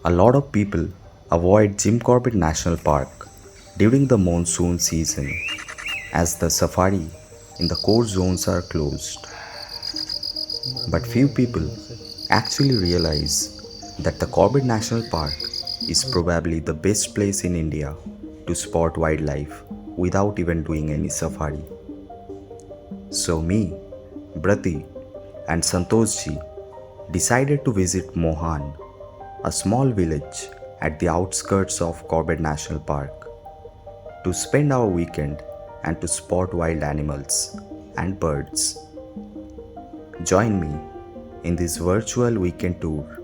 A lot of people avoid Jim Corbett National Park during the monsoon season as the safari in the core zones are closed. But few people actually realize that the Corbett National Park is probably the best place in India to spot wildlife without even doing any safari. So me, Brati and Santoshji decided to visit Mohaan, a small village at the outskirts of Corbett National Park, to spend our weekend and to spot wild animals and birds. Join me in this virtual weekend tour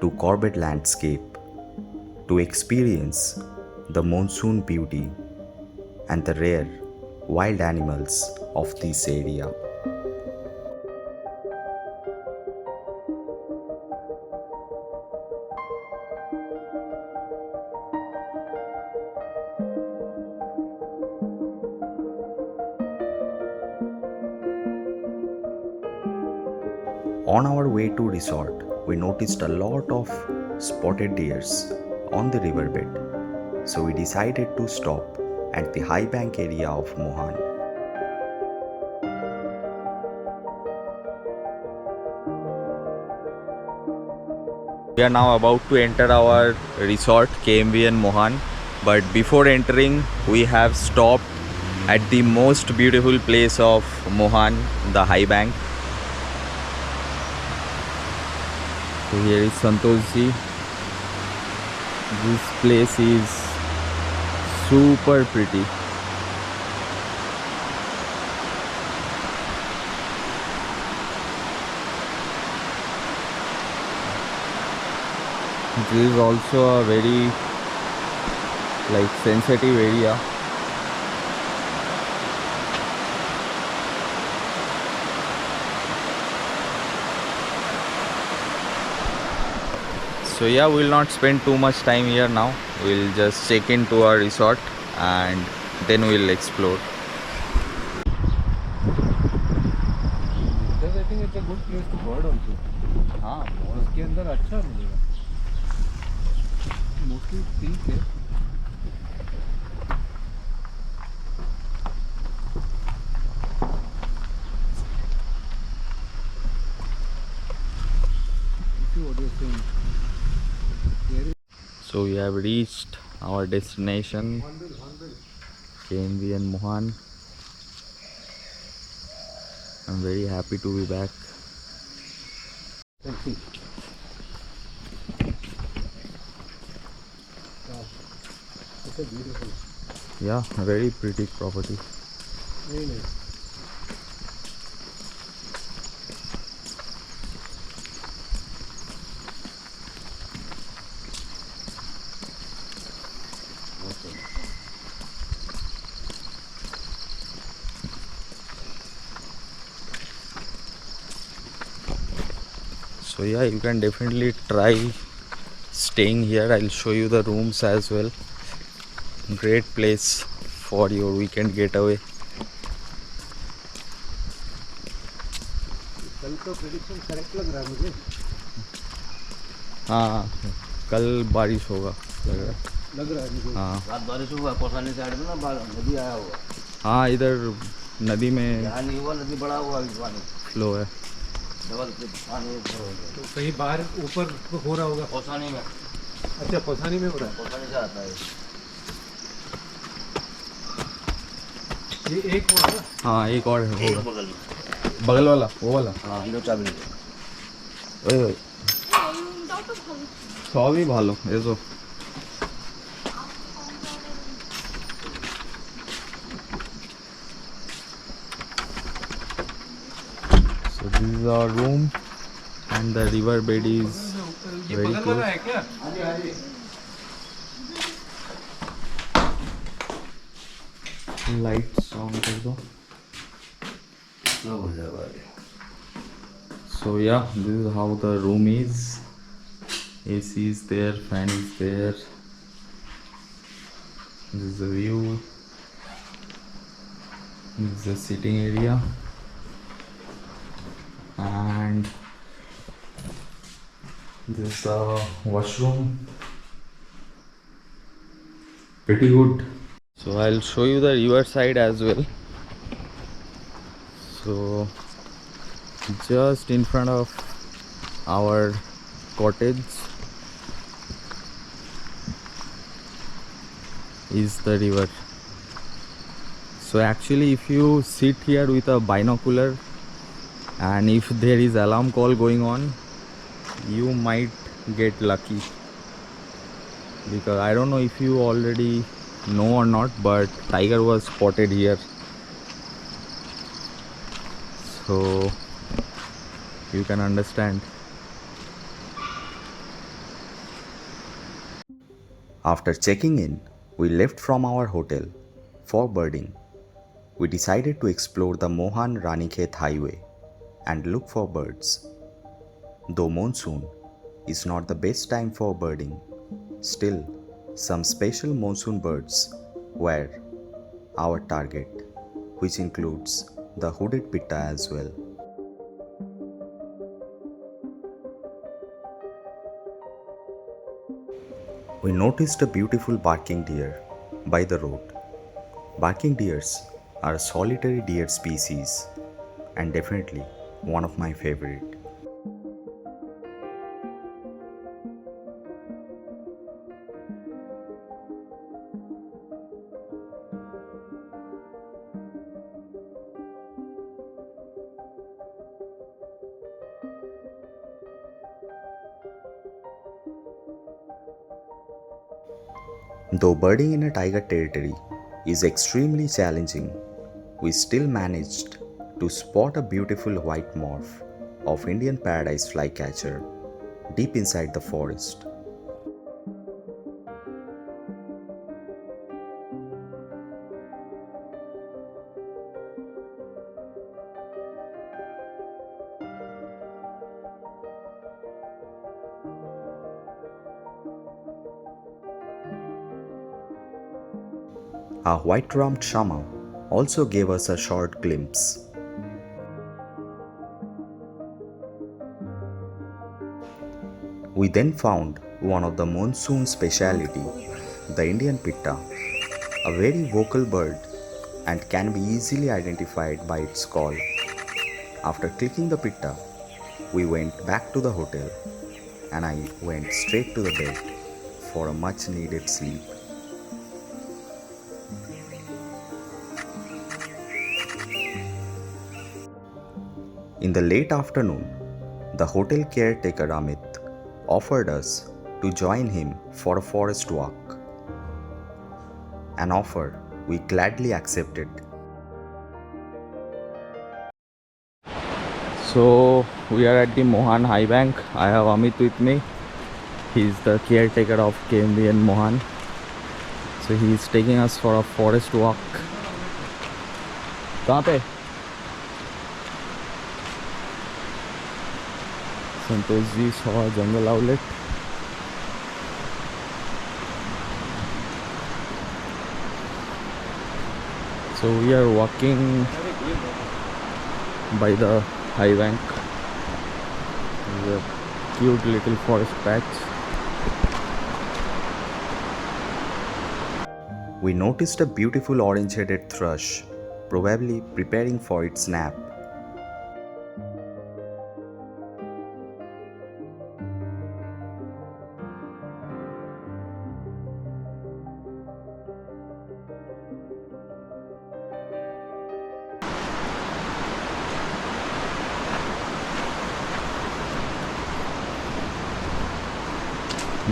to Corbett landscape to experience the monsoon beauty and the rare wild animals of this area. On our way to resort, we noticed a lot of spotted deers on the riverbed, so we decided to stop at the high bank area of Mohan. We are now about to enter our resort KMVN Mohan, but before entering we have stopped at the most beautiful place of Mohan, the high bank. So here is Santoshji. This place is super pretty. This is also a very sensitive area. So yeah, we'll not spend too much time here now. We'll just check into our resort and then we'll explore. Because I think it's a good place to bird also. हाँ, और उसके अंदर अच्छा मिलेगा. Mostly ठीक है. See what you're saying. So we have reached our destination, KMVN Mohan. I'm very happy to be back. Let's see. It's a beautiful. Yeah, a very pretty property. Very nice. So yeah, you can definitely try staying here. I'll show you the rooms as well. Great place for your weekend getaway. कल तो prediction correct लग रहा है मुझे. हाँ, कल बारिश होगा लग रहा है मुझे. हाँ रात बारिश हुआ कोसानी साइड में ना नदी आया हुआ. हाँ, इधर नदी में यहाँ नहीं हुआ, नदी बड़ा हुआ पानी फ्लो है. डबल पानी तो कहीं बाहर ऊपर हो रहा होगा. कोसानी में. अच्छा, कोसानी में हो रहा है. कोसानी से आता है ये. एक हुआ ना. हाँ, एक और होगा. बगल में बगल वाला, वो वाला. हाँ, लो चाबी. ওই সবই ভালো এসো. So this is our room and the river bed is very close. Lights on कर दो. So yeah, this is how the room is. AC is there, fan is there. This is the view. This is the sitting area. And This is the washroom. Pretty good. So I'll show you the river side as well. So just in front of our cottage is the river. So actually if you sit here with a binocular and if there is alarm call going on, you might get lucky, because I don't know if you already know or not, but tiger was spotted here. So you can understand. After checking in, we left from our hotel for birding. We decided to explore the Mohaan Ranikhet highway and look for birds. Though monsoon is not the best time for birding, still some special monsoon birds were our target, which includes the hooded pitta as well. We noticed a beautiful barking deer by the road. Barking deers are a solitary deer species and definitely one of my favorite. Though birding in a tiger territory is extremely challenging, we still managed to spot a beautiful white morph of Indian paradise flycatcher deep inside the forest. A white-rumped shama also gave us a short glimpse. We then found one of the monsoon speciality, the Indian pitta, a very vocal bird and can be easily identified by its call. After clicking the pitta, we went back to the hotel and I went straight to the bed for a much needed sleep. In the late afternoon, the hotel caretaker Amit offered us to join him for a forest walk, an offer we gladly accepted. So we are at the Mohaan High Bank. I have Amit with me. He is the caretaker of KMBN Mohaan. So he is taking us for a forest walk. कहाँ पे? Santosh ji saw a jungle outlet. So we are walking by the high bank. There's a cute little forest patch. We noticed a beautiful orange-headed thrush, probably preparing for its nap.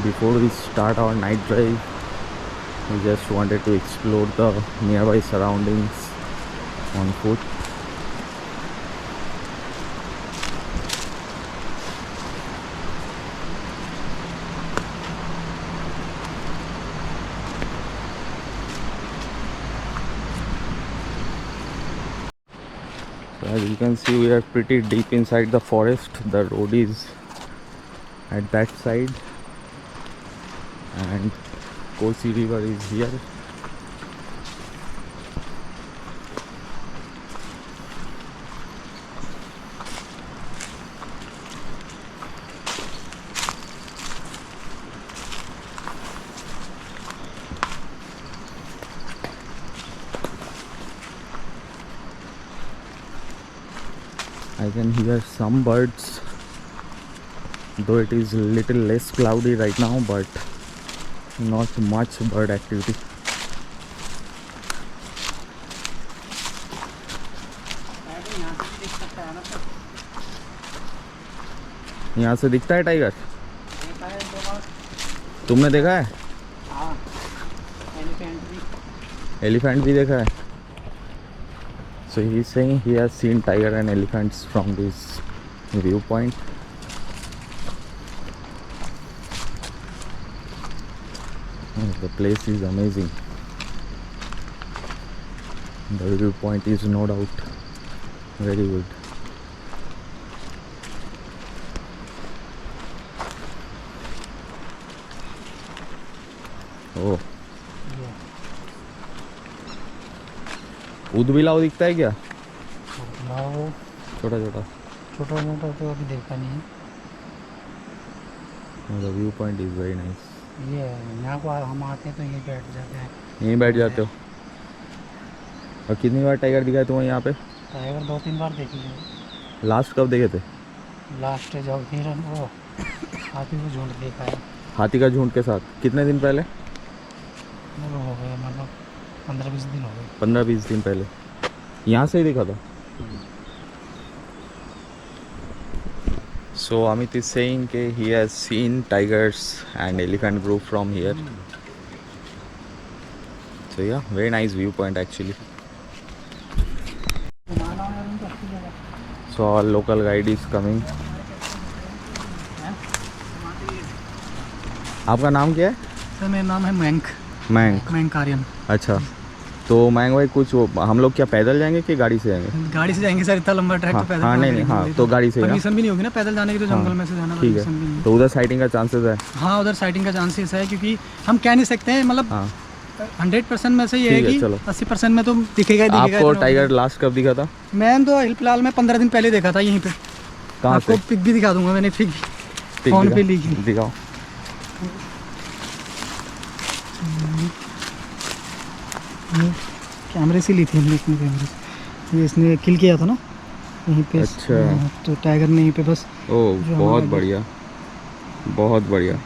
Before we start our night drive, we just wanted to explore the nearby surroundings on foot. So as you can see, we are pretty deep inside the forest. The road is at that side and Kosi river is here. I can hear some birds, though it is little less cloudy right now, but not much bird activity. यहाँ से दिखता है tiger? तुमने देखा है? हाँ, elephant भी देखा है? So he is saying he has seen tiger and elephants from this viewpoint. The place is amazing. The viewpoint is no doubt very good. Oh. ऊदबिलाव दिखता है क्या? छोटा छोटा छोटा मोटा तो अभी देखा नहीं है। The viewpoint is very nice. ये यहाँ को हम आते हैं तो ये बैठ जाते हैं। यहीं बैठ जाते हो? और कितनी बार टाइगर दिखा है तुम्हें यहाँ पे? टाइगर 2-3 बार देख लिए। लास्ट कब देखे थे? लास्ट जब फिर वो हाथी को झुंड देखा है। हाथी का झुंड के साथ कितने दिन पहले? वो हो गए मतलब 15-20 दिन हो गए। 15-20 दिन पहले यहाँ से ही देखा था। So Amit is saying that he has seen tigers and elephant group from here. So yeah, very nice viewpoint actually. So our local guide is coming. आपका नाम क्या है? सर मेरा नाम है मयंक। मयंक आर्यन। अच्छा, तो मयंक भाई कुछ हम लोग क्या पैदल जाएंगे कि गाड़ी से जाएंगे? गाड़ी से जाएंगे सर, इतना लंबा ट्रैक तो पैदल। हाँ नहीं हाँ, तो गाड़ी से परमिशन भी नहीं होगी ना पैदल जाने की, तो जंगल में से जाना ठीक है। तो उधर साइटिंग का चांसेस है? हाँ उधर साइटिंग का चांसेस है, क्योंकि हम कह नहीं सकते हैं, मतलब 100% में से ये है कि 80% में तो दिखेगा ही दिखेगा। आपको टाइगर लास्ट कब दिखा था? मैंने तो फिलहाल में 15 दिन पहले देखा था यहीं पे। आपको पिक भी दिखा दूंगा, मैंने पिक फोन पे ली थी। दिखाओ। कैमरे से ली थी हमने, अपने कैमरे से। ये इसने किल किया था ना यहीं पे। अच्छा, तो टाइगर ने यहीं पे बस। ओह बहुत बढ़िया, बहुत बढ़िया।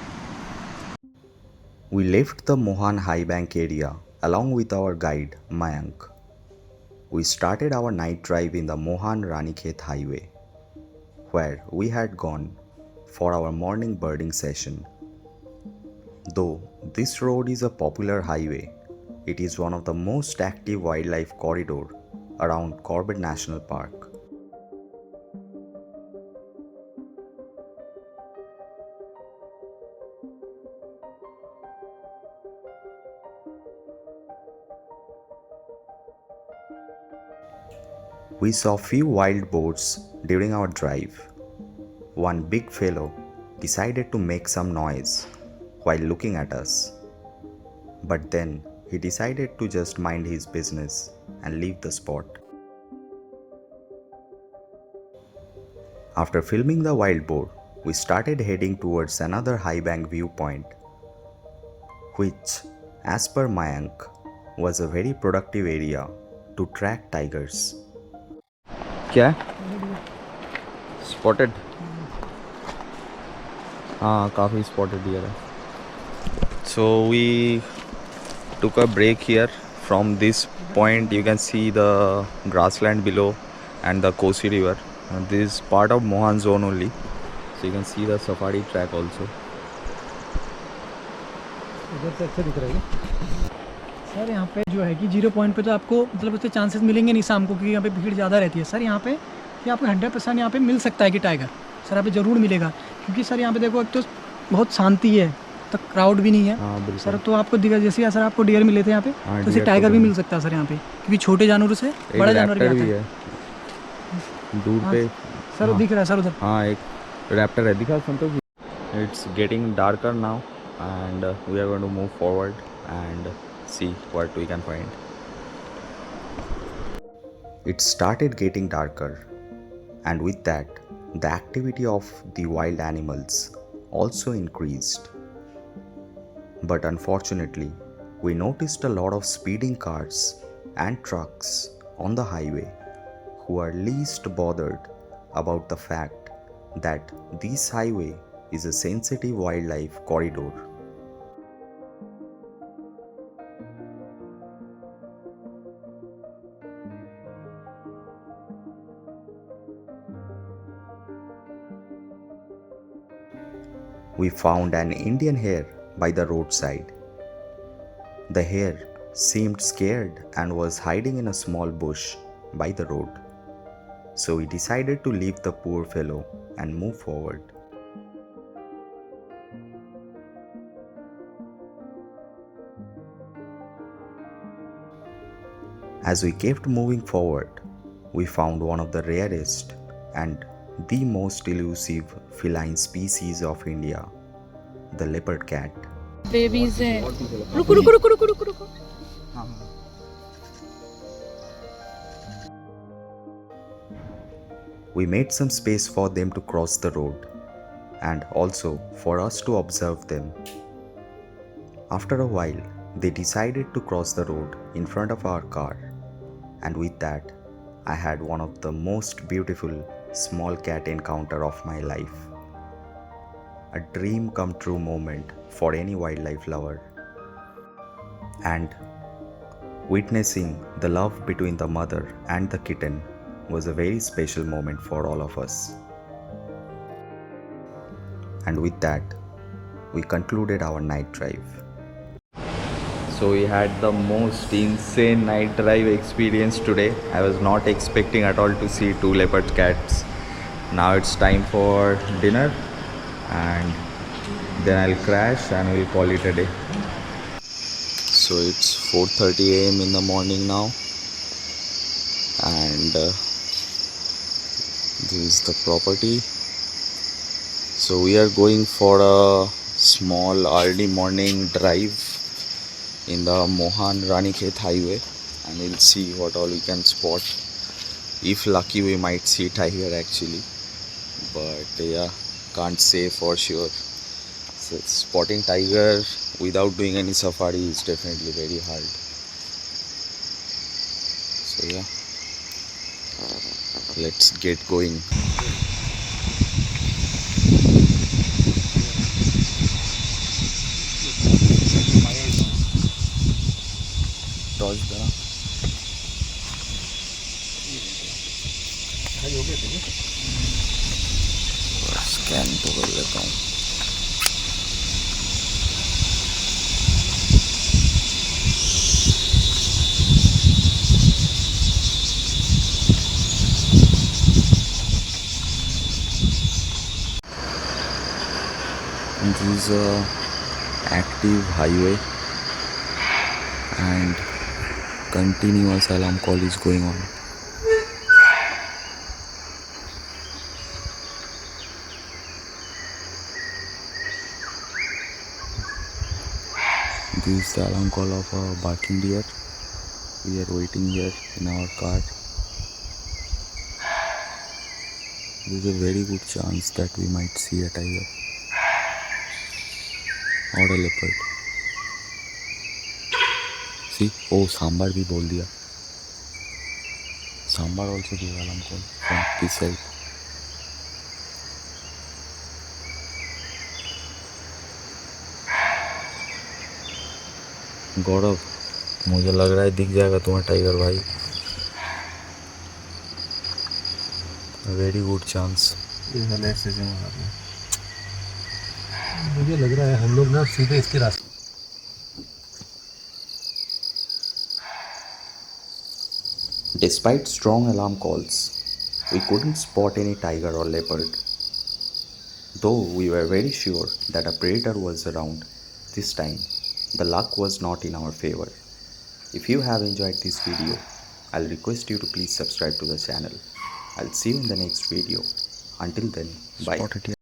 We left the Mohaan high bank area along with our guide Mayank. We started our night drive in the Mohaan Ranikhet highway, where we had gone for our morning birding session. Though this road is a popular highway, it is one of the most active wildlife corridor around Corbett National Park. We saw few wild boars during our drive. One big fellow decided to make some noise while looking at us. But then he decided to just mind his business and leave the spot. After filming the wild boar, we started heading towards another high bank viewpoint, which, as per Mayank, was a very productive area to track tigers. क्या spotted? हाँ काफ़ी spotted deer है. So we took a break here. From this point you can see the grassland below and the Kosi river. This is part of Mohaan zone only, so you can see the safari track also. इधर से अच्छा दिख रहा है sir. यहाँ पे जो है कि 0 पॉइंट पे तो आपको मतलब उससे चांसेस मिलेंगे नहीं शाम को, क्योंकि यहाँ पे भीड़ ज़्यादा रहती है सर। यहाँ पे कि आपको 100% यहाँ पे मिल सकता है कि टाइगर सर यहाँ पे ज़रूर मिलेगा, क्योंकि सर यहाँ पे देखो एक तो बहुत शांति है, तो क्राउड भी नहीं है सर। तो आपको दिखा जैसे सर आपको डियर मिले थे यहाँ पे, तो उसे टाइगर भी मिल सकता है सर यहाँ पे, क्योंकि छोटे जानवरों से बड़ा जानवर भी आता है दूर पे सर। दिख रहा है सर उधर, हाँ एक रैप्टर है, दिखा Santosh. It's getting darker now and we are going to move forward and see what we can find. It started getting darker, and with that the activity of the wild animals also increased. But unfortunately we noticed a lot of speeding cars and trucks on the highway who are least bothered about the fact that this highway is a sensitive wildlife corridor. We found an Indian hare by the roadside. The hare seemed scared and was hiding in a small bush by the road. So we decided to leave the poor fellow and move forward. As we kept moving forward, we found one of the rarest and the most elusive feline species of India, the leopard cat. Babies हैं रुको रुको रुको रुको रुको रुको We made some space for them to cross the road and also for us to observe them. After a while, they decided to cross the road in front of our car, and with that, I had one of the most beautiful small cat encounter of my life. A dream come true moment for any wildlife lover. And witnessing the love between the mother and the kitten was a very special moment for all of us. And with that, we concluded our night drive. So we had the most insane night drive experience today. I was not expecting at all to see two leopard cats. Now it's time for dinner and then I'll crash and we'll call it a day. So it's 4:30 a.m. in the morning now, and this is the property. So we are going for a small early morning drive in the Mohaan Ranikhet highway, and we'll see what all we can spot. If lucky, we might see tiger actually, but yeah, can't say for sure. So spotting tiger without doing any safari is definitely very hard. So yeah, let's get going. Torch देना scan तो कर लेता हूँ. This is a active highway and continuous alarm call is going on. This is the alarm call of a barking deer. We are waiting here in our car. There is a very good chance that we might see a tiger or a leopard. See, oh, Sambar भी बोल दिया. Sambar also gave alarm call from this side. गौरव, मुझे लग रहा है दिख जाएगा तुम्हें टाइगर भाई. Very good chance. मुझे लग रहा है हम लोग ना सीधे इसके रास्ते. Despite strong alarm calls, we couldn't spot any tiger or leopard. Though we were very sure that a predator was around, this time the luck was not in our favor. If you have enjoyed this video, I'll request you to please subscribe to the channel. I'll see you in the next video. Until then, bye.